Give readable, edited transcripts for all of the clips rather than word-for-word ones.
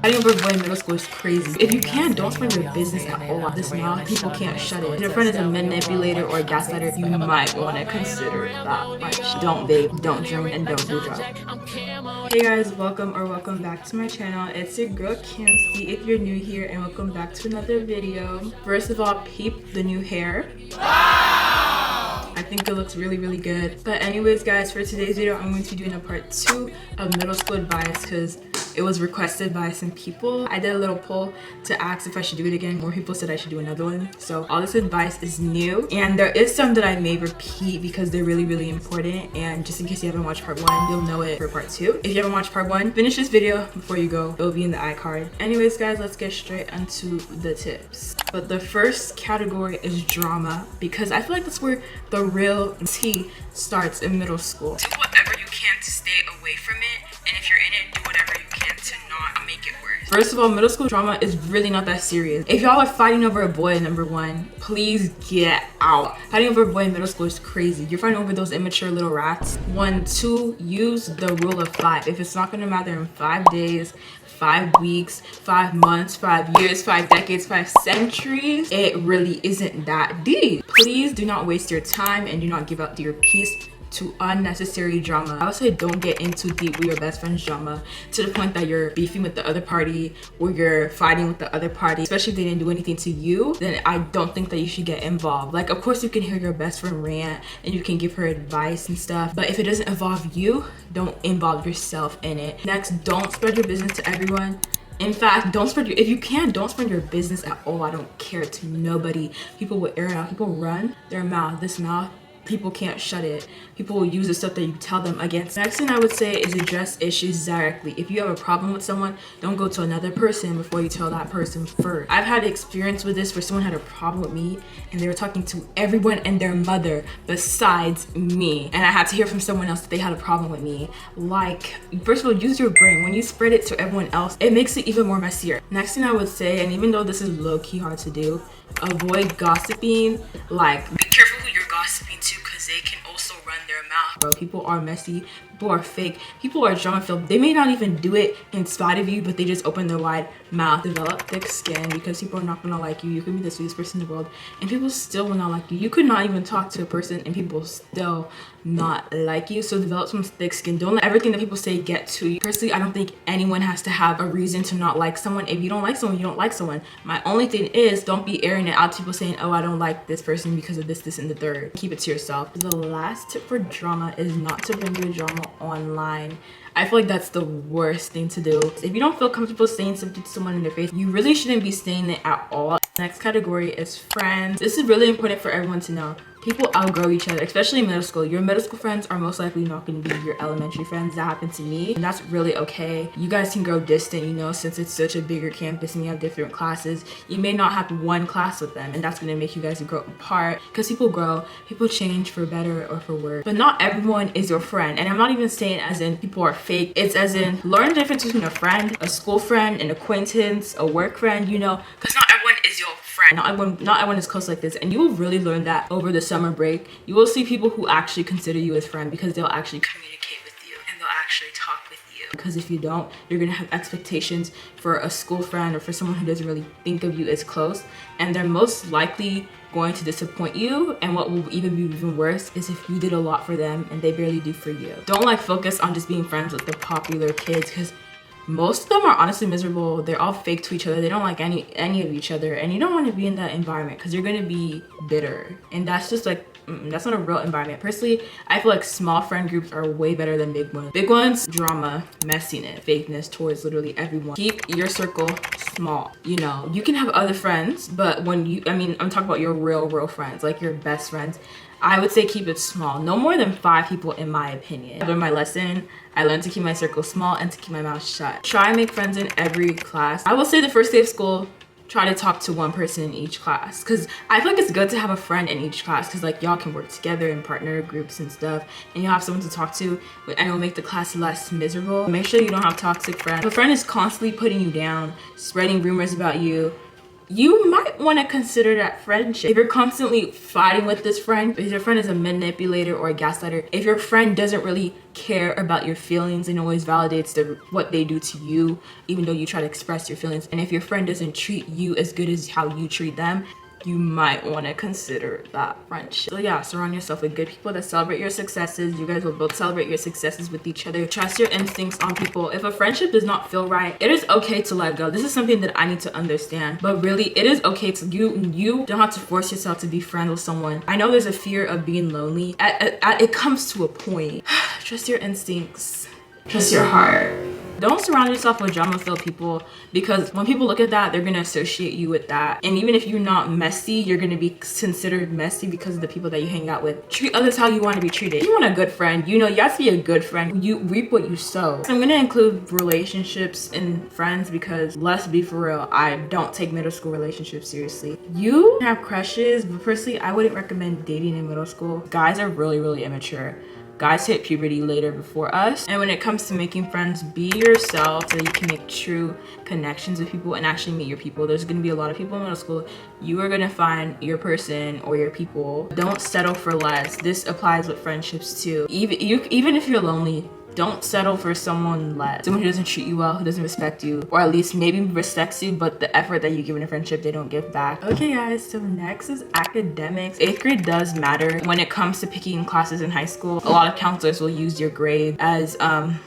Fighting over a boy in middle school is crazy. If you can't, don't spread your business at all. This now, people can't shut it. If your friend is a manipulator or a gaslighter, you might want to consider that much. Don't vape, don't drink, and don't do drugs. Hey guys, welcome back to my channel. It's your girl Kamsbliss if you're new here, and welcome back to another video. First of all, peep the new hair. I think it looks really good. But anyways guys, for today's video I'm going to be doing a part 2 of middle school advice because it was requested by some people. I did a little poll to ask if I should do it again. More people said I should do another one. So all this advice is new, and there is some that I may repeat because they're really important, and just in case you haven't watched part 1, you'll know it for part 2. If you haven't watched part 1, finish this video before you go. It'll be in the iCard. Anyways guys, let's get straight into the tips. But the first category is drama, because I feel like that's where the real tea starts in middle school. Do whatever you can to stay away from it, and if you're in it, do whatever you can to not make it worse. First of all, middle school drama is really not that serious. If y'all are fighting over a boy, number 1, please get out. Fighting over a boy in middle school is crazy. You're fighting over those immature little rats. 1, 2, use the rule of 5. If it's not gonna matter in 5 days, 5 weeks, 5 months, 5 years, 5 decades, 5 centuries, it really isn't that deep. Please do not waste your time and do not give out your peace to unnecessary drama. I would say don't get into deep with your best friend's drama to the point that you're beefing with the other party or you're fighting with the other party, especially if they didn't do anything to you. Then I don't think that you should get involved. Like, of course you can hear your best friend rant and you can give her advice and stuff, but if it doesn't involve you, don't involve yourself in it. Next, don't spread your business to everyone. In fact, don't spread if you can, don't spread your business at all. I don't care to nobody. People will air it out. People run their mouth. This mouth, people can't shut it. People will use the stuff that you tell them against. Next thing I would say is address issues directly. If you have a problem with someone, don't go to another person before you tell that person first. I've had experience with this where someone had a problem with me and they were talking to everyone and their mother besides me. And I had to hear from someone else that they had a problem with me. Like, first of all, use your brain. When you spread it to everyone else, it makes it even more messier. Next thing I would say, and even though this is low-key hard to do, avoid gossiping. Like, be careful who you're gossiping to, because they can also run their mouth. Bro, people are messy, people are fake, people are drama filled. They may not even do it in spite of you, but they just open their wide mouth. Develop thick skin, because people are not gonna like you. You could be the sweetest person in the world and people still will not like you. You could not even talk to a person and people still not like you. So develop some thick skin. Don't let everything that people say get to you. Personally, I don't think anyone has to have a reason to not like someone. If you don't like someone, you don't like someone. My only thing is, don't be airing it out to people saying, oh, I don't like this person because of this and the third. Keep it to yourself. The last tip for drama is not to bring your drama online. I feel like that's the worst thing to do. If you don't feel comfortable saying something to someone in their face, you really shouldn't be saying it at all. Next category is friends. This is really important for everyone to know. People outgrow each other, especially in middle school. Your middle school friends are most likely not going to be your elementary friends. That happened to me, and that's really okay. You guys can grow distant, you know, since it's such a bigger campus and you have different classes. You may not have one class with them, and that's going to make you guys grow apart, because people grow, people change for better or for worse. But not everyone is your friend, and I'm not even saying as in people are fake. It's as in, learn the difference between a friend, a school friend, an acquaintance, a work friend, you know, because not everyone is your friend. Not everyone is close like this, and you will really learn that over the summer break. You will see people who actually consider you as friend, because they'll actually communicate with you and they'll actually talk with you. Because if you don't, you're gonna have expectations for a school friend or for someone who doesn't really think of you as close, and they're most likely going to disappoint you. And what will even be even worse is if you did a lot for them and they barely do for you. Don't like focus on just being friends with the popular kids, because most of them are honestly miserable. They're all fake to each other. They don't like any of each other, and you don't want to be in that environment because you're going to be bitter, and that's just like that's not a real environment. Personally, I feel like small friend groups are way better than big ones. Big ones, drama, messiness, fakeness towards literally everyone. Keep your circle small. You know, you can have other friends, but when you, I'm talking about your real friends, like your best friends. I would say keep it small. No more than 5 people, in my opinion. I learned my lesson. I learned to keep my circle small and to keep my mouth shut. Try and make friends in every class. I will say the first day of school, try to talk to one person in each class, because I feel like it's good to have a friend in each class, because like y'all can work together in partner groups and stuff, and you'll have someone to talk to, and it'll make the class less miserable. Make sure you don't have toxic friends. If a friend is constantly putting you down, spreading rumors about you, you might want to consider that friendship. If you're constantly fighting with this friend, if your friend is a manipulator or a gaslighter, if your friend doesn't really care about your feelings and always validates what they do to you, even though you try to express your feelings, and if your friend doesn't treat you as good as how you treat them, you might want to consider that friendship. So yeah, surround yourself with good people that celebrate your successes. You guys will both celebrate your successes with each other. Trust your instincts on people. If a friendship does not feel right, it is okay to let go. This is something that I need to understand, but really it is okay to, you don't have to force yourself to be friends with someone. I know there's a fear of being lonely. It comes to a point. Trust your instincts. Trust your heart. Don't surround yourself with drama-filled people, because when people look at that, they're gonna associate you with that. And even if you're not messy, you're gonna be considered messy because of the people that you hang out with. Treat others how you want to be treated. If you want a good friend, you know you have to be a good friend. You reap what you sow. So I'm gonna include relationships and friends because, let's be for real, I don't take middle school relationships seriously. You have crushes, but personally, I wouldn't recommend dating in middle school. Guys are really, really immature. Guys hit puberty later before us. And when it comes to making friends, be yourself so that you can make true connections with people and actually meet your people. There's gonna be a lot of people in middle school. You are gonna find your person or your people. Don't settle for less. This applies with friendships too. Even if you're lonely, don't settle for someone less. Someone who doesn't treat you well, who doesn't respect you, or at least maybe respects you, but the effort that you give in a friendship, they don't give back. Okay guys, so next is academics. 8th grade does matter when it comes to picking classes in high school. A lot of counselors will use your grade as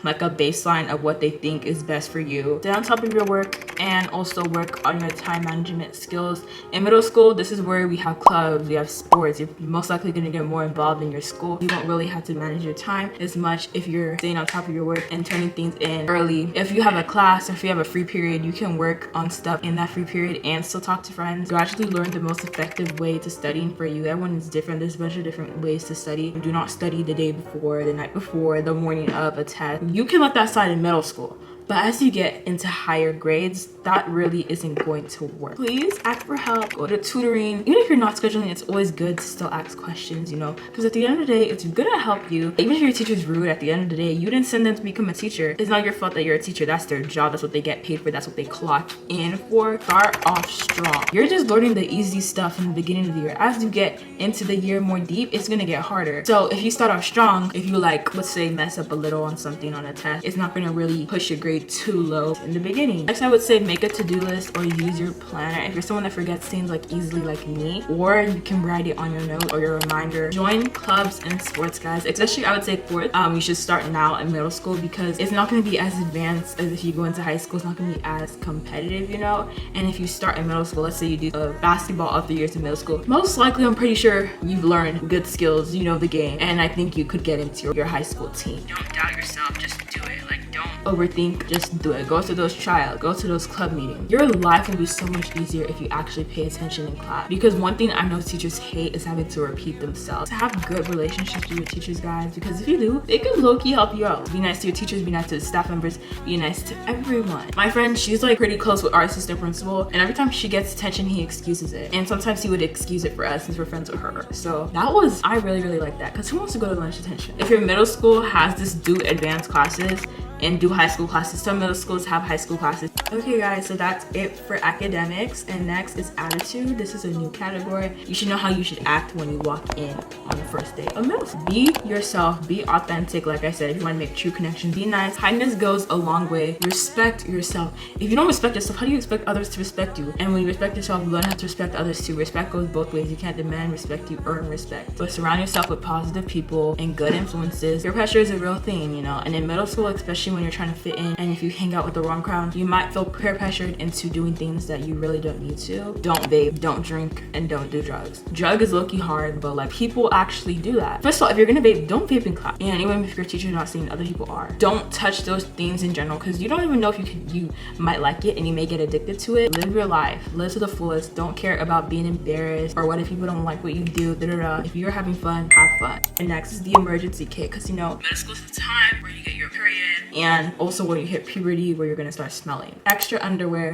like a baseline of what they think is best for you. Stay on top of your work and also work on your time management skills. In middle school, this is where we have clubs, we have sports. You're most likely gonna get more involved in your school. You won't really have to manage your time as much if you're staying on top of your work and turning things in early. If you have a class or if you have a free period, you can work on stuff in that free period and still talk to friends. Gradually learn the most effective way to studying for you. Everyone is different. There's a bunch of different ways to study. Do not study the day before, the night before, the morning of a test. You can let that slide in middle school. But as you get into higher grades, that really isn't going to work. Please ask for help, go to tutoring. Even if you're not scheduling, it's always good to still ask questions, you know? Because at the end of the day, it's gonna help you. Even if your teacher's rude, at the end of the day, you didn't send them to become a teacher. It's not your fault that you're a teacher. That's their job. That's what they get paid for. That's what they clock in for. Start off strong. You're just learning the easy stuff in the beginning of the year. As you get into the year more deep, it's gonna get harder. So if you start off strong, if you like, let's say mess up a little on something on a test, it's not gonna really push your grade too low in the beginning. Next, I would say make a to-do list or use your planner. If you're someone that forgets things like easily like me, or you can write it on your note or your reminder. Join clubs and sports, guys. Especially, I would say sports. You should start now in middle school because it's not going to be as advanced as if you go into high school. It's not going to be as competitive, you know? And if you start in middle school, let's say you do basketball of the years in middle school, most likely, I'm pretty sure you've learned good skills, you know the game, and I think you could get into your high school team. Don't doubt yourself, just do it. Like, don't overthink, just do it. Go to those trials, go to those club meetings. Your life will be so much easier if you actually pay attention in class. Because one thing I know teachers hate is having to repeat themselves. To have good relationships with your teachers, guys, because if you do, they can low-key help you out. Be nice to your teachers, be nice to the staff members, be nice to everyone. My friend, she's like pretty close with our assistant principal, and every time she gets attention, he excuses it. And sometimes he would excuse it for us since we're friends with her. So that was, I really, really like that, because who wants to go to lunch detention? If your middle school has this do advanced classes and do high school classes, some middle schools have high school classes. Okay guys, so that's it for academics, and next is attitude. This is a new category. You should know how you should act when you walk in on the first day of middle school. Be yourself, be authentic. Like I said, if you want to make true connections, be nice. Kindness goes a long way. Respect yourself. If you don't respect yourself, how do you expect others to respect you? And when you respect yourself, you learn how to respect others too. Respect goes both ways. You can't demand respect, you earn respect. But surround yourself with positive people and good influences. Peer pressure is a real thing, you know, and in middle school, especially when you're trying to fit in, and if you hang out with the wrong crowd, you might feel peer pressured into doing things that you really don't need to. Don't vape, don't drink, and don't do drugs. Drug is low-key hard, but like people actually do that. First of all, if you're gonna vape, don't vape in class. And even if your teacher's not seeing, other people are. Don't touch those things in general, because you don't even know if you might like it and you may get addicted to it. Live your life, live to the fullest. Don't care about being embarrassed or what if people don't like what you do. If you're having fun, have fun. And next is the emergency kit, because you know, middle school is the time where you get your period, and also when you hit puberty where you're gonna start smelling. extra underwear.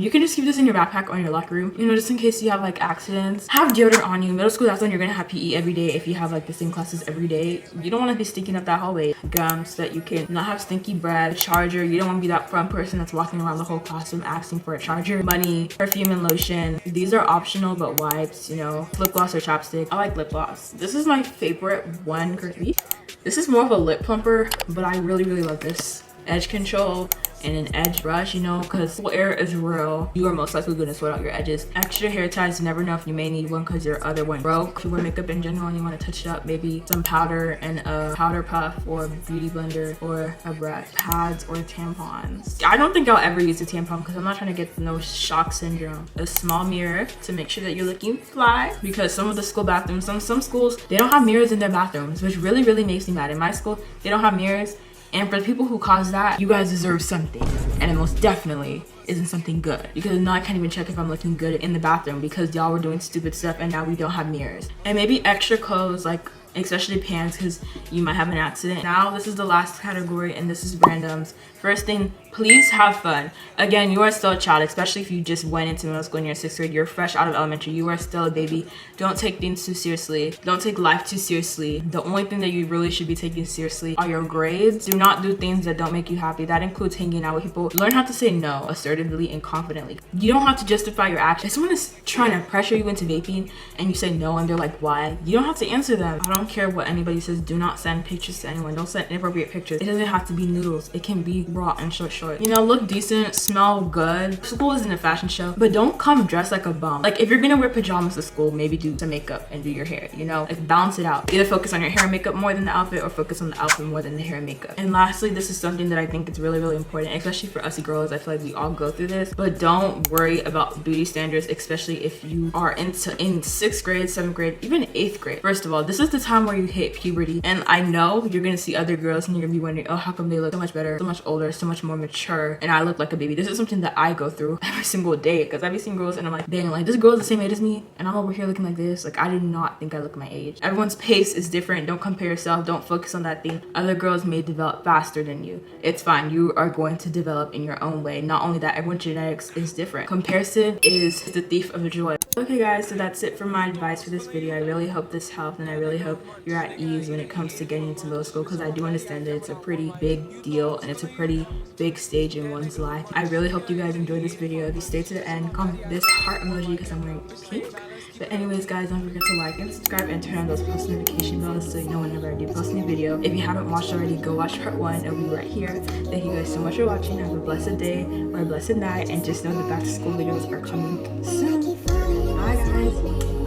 You can just keep this in your backpack or in your locker room, you know, just in case you have like accidents. Have deodorant on you. Middle school, that's when you're gonna have PE every day. If you have like the same classes every day, you don't want to be stinking up that hallway. Gum, so that you can not have stinky breath. A charger, you don't want to be that front person that's walking around the whole classroom asking for a charger. Money, perfume and lotion. These are optional, but wipes, you know, lip gloss or chapstick. I like lip gloss. This is my favorite one currently. This is more of a lip plumper, but I really love this. Edge control and an edge brush, you know, because air is real. You are most likely going to sweat out your edges. Extra hair ties, you never know if you may need one because your other one broke. If you wear makeup in general and you want to touch it up, maybe some powder and a powder puff or beauty blender or a brush. Pads or tampons. I don't think I'll ever use a tampon because I'm not trying to get no shock syndrome. A small mirror to make sure that you're looking fly, because some of the school bathrooms, some schools, they don't have mirrors in their bathrooms, which really makes me mad. In my school, they don't have mirrors. And for the people who caused that, you guys deserve something. And it most definitely isn't something good. Because now I can't even check if I'm looking good in the bathroom because y'all were doing stupid stuff and now we don't have mirrors. And maybe extra clothes, like especially pants, because you might have an accident. Now this is the last category and this is randoms. First thing, please have fun. Again, you are still a child, especially if you just went into middle school and you're 6th grade. You're fresh out of elementary. You are still a baby. Don't take things too seriously. Don't take life too seriously. The only thing that you really should be taking seriously are your grades. Do not do things that don't make you happy. That includes hanging out with people. Learn how to say no assertively and confidently. You don't have to justify your actions. If someone is trying to pressure you into vaping and you say no and they're like, why? You don't have to answer them. I don't care what anybody says. Do not send pictures to anyone. Don't send inappropriate pictures. It doesn't have to be noodles. It can be raw and short. You know, look decent, smell good. School isn't a fashion show, but don't come dressed like a bum. Like if you're gonna wear pajamas to school, maybe do some makeup and do your hair, you know, like balance it out. Either focus on your hair and makeup more than the outfit or focus on the outfit more than the hair and makeup. And lastly, this is something that I think is really important, especially for us girls. I feel like we all go through this, but don't worry about beauty standards, especially if you are in 6th grade, 7th grade, even 8th grade. First of all, this is the time where you hit puberty. And I know you're gonna see other girls and you're gonna be wondering, oh, how come they look so much better, so much older, so much more mature, and I look like a baby. This is something that I go through every single day because I be seeing girls and I'm like, dang, like this girl's the same age as me and I'm over here looking like this. Like I do not think I look my age. Everyone's pace is different. Don't compare yourself. Don't focus on that thing. Other girls may develop faster than you. It's fine. You are going to develop in your own way. Not only that, everyone's genetics is different. Comparison is the thief of joy. Okay guys, so that's it for my advice for this video. I really hope this helped and I really hope you're at ease when it comes to getting into middle school, because I do understand that it's a pretty big deal and it's a pretty big stage in one's life. I really hope you guys enjoyed this video. If you stay to the end, comment this heart emoji because I'm wearing pink. But anyways guys, don't forget to like and subscribe and turn on those post notification bells so you know whenever I do post a new video. If you haven't watched already, go watch part 1. It'll be right here. Thank you guys so much for watching. Have a blessed day or a blessed night, and just know the back to school videos are coming soon. Bye guys.